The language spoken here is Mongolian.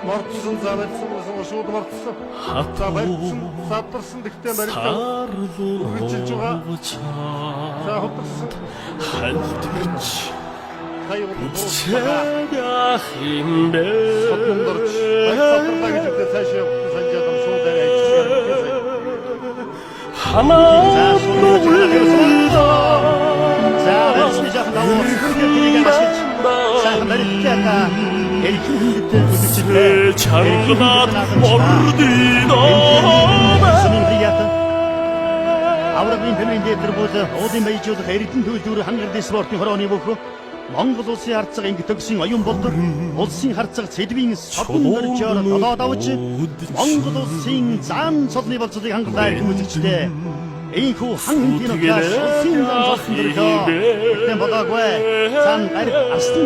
Мартсан зарцсан шууд мартсан. За барьсан, задарсан гэхдээ барьсан. Үргэлжилж байгаа. За хөдөлсөн. хальтгч Хайвал химбэ Содорч. Содордаг гэж үгтэй цаашаа санжаад шууд ажиллаж. За барьсан жаахан давуу. Тэрийг ашиглаж. Сайн барьтаа. чангад мордино Аврагын тэмрийн дээр бол уудын баяжуулах эрдэнэ төлөвлөрө хангалтын спортын хорооны бүх Монгол улсын харцаг инг төгсөн оюун болдор улсын харцаг цэлбийн содон дөржөөр долоод авч Монгол улсын зан цолны болцлыг хангалтын хүмүүжигчтэй ийхүү хан хэмтийн утгаас улсын зан цолсон дөржөө тэгтэн болоогүй цан гариг арслан